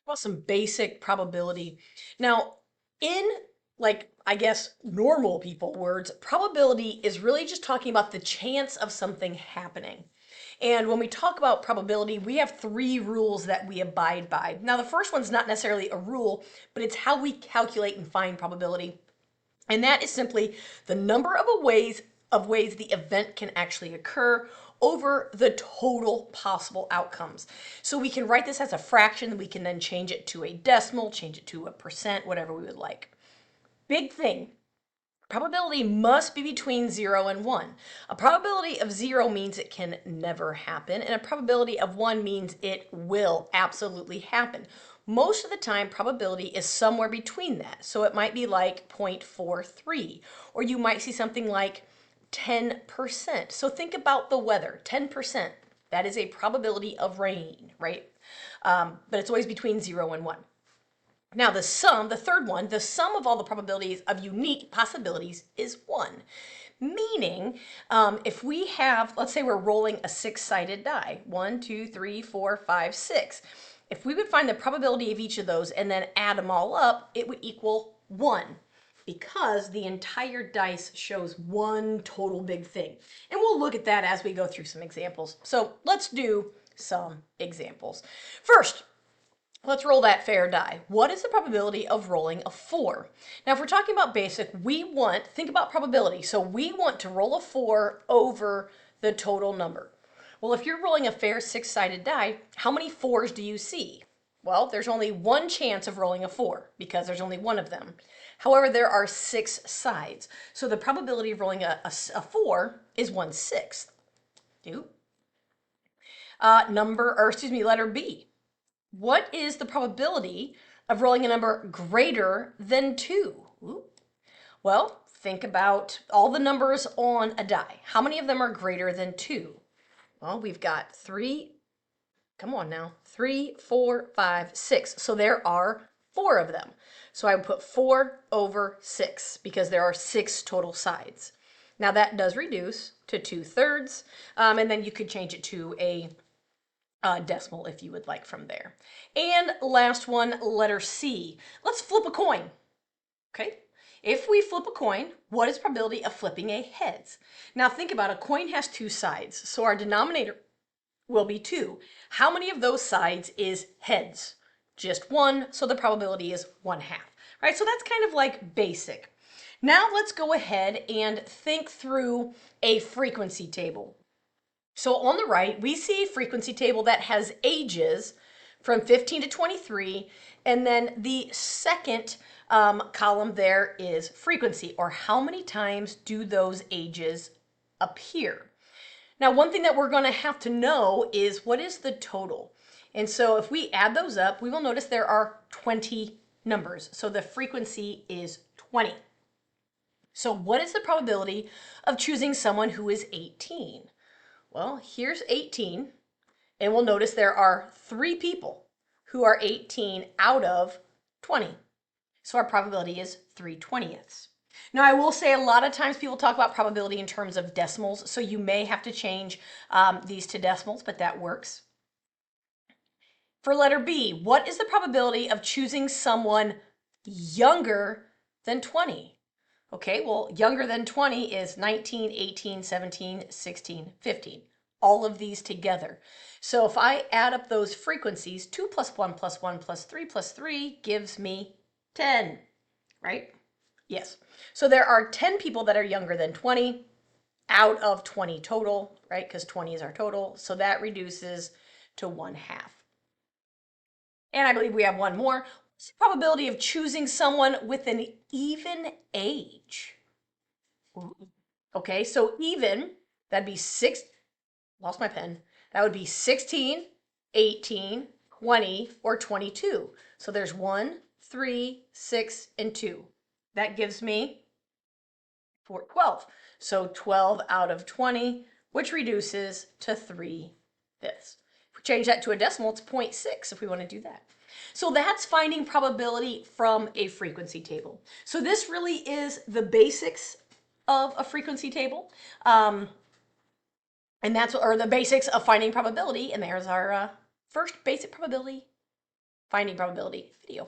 About some basic probability. Now, in I guess normal people words, probability is really just talking about the chance of something happening. And when we talk about probability, we have three rules that we abide by. Now, the first one's not necessarily a rule, but it's how we calculate and find probability. And that is simply the number of ways the event can actually occur over the total possible outcomes. So we can write this as a fraction, we can then change it to a decimal, change it to a percent, whatever we would like. Big thing, probability must be between 0 and 1. A probability of 0 means it can never happen, and a probability of 1 means it will absolutely happen. Most of the time, probability is somewhere between that. So it might be like 0.43, or you might see something like 10%. So think about the weather, 10%. That is a probability of rain, right? But it's always between 0 and 1. Now the third one, the sum of all the probabilities of unique possibilities is 1. Meaning, if we have, let's say we're rolling a 6-sided die, 1, 2, 3, 4, 5, 6. If we would find the probability of each of those and then add them all up, it would equal 1 because the entire dice shows one total big thing. And we'll look at that as we go through some examples. So let's do some examples. First, let's roll that fair die. What is the probability of rolling a 4? Now, if we're talking about basic, think about probability. So we want to roll a 4 over the total number. Well, if you're rolling a fair 6-sided die, how many 4s do you see? Well, there's only one chance of rolling a 4 because there's only one of them. However, there are 6 sides. So the probability of rolling a 4 is 1/6. Letter B. What is the probability of rolling a number greater than 2? Ooh. Well, think about all the numbers on a die. How many of them are greater than 2? Well, we've got 3, come on now, 3, 4, 5, 6. So there are 4 of them. So I would put 4 over 6 because there are 6 total sides. Now that does reduce to 2/3, and then you could change it to a decimal if you would like from there. And last one, letter C. Let's flip a coin. Okay. If we flip a coin, what is the probability of flipping a heads? Now think about it. A coin has 2 sides, so our denominator will be 2. How many of those sides is heads? Just 1, so the probability is 1/2. Right? So that's kind of like basic. Now let's go ahead and think through a frequency table. So on the right, we see a frequency table that has ages from 15 to 23, and then the second column there is frequency, or how many times do those ages appear. Now, one thing that we're going to have to know is what is the total. And so if we add those up, we will notice there are 20 numbers. So the frequency is 20. So what is the probability of choosing someone who is 18? Well, here's 18, and we'll notice there are 3 people who are 18 out of 20. So our probability is 3/20. Now, I will say a lot of times people talk about probability in terms of decimals, so you may have to change these to decimals, but that works. For letter B, what is the probability of choosing someone younger than 20? Okay, well, younger than 20 is 19, 18, 17, 16, 15. All of these together. So if I add up those frequencies, 2 plus 1 plus 1 plus 3 plus 3 gives me 10, right? Yes. So there are 10 people that are younger than 20 out of 20 total, right? Because 20 is our total. So that reduces to 1/2. And I believe we have one more. What's the probability of choosing someone with an even age? Okay, so even, that'd be 6, lost my pen. That would be 16, 18, 20, or 22. So there's 1, 3, 6, and 2. That gives me 12. So 12 out of 20, which reduces to 3/5. If we change that to a decimal, it's 0.6 if we want to do that. So that's finding probability from a frequency table. So this really is the basics of a frequency table. And that's the basics of finding probability. And there's our first basic probability finding probability video.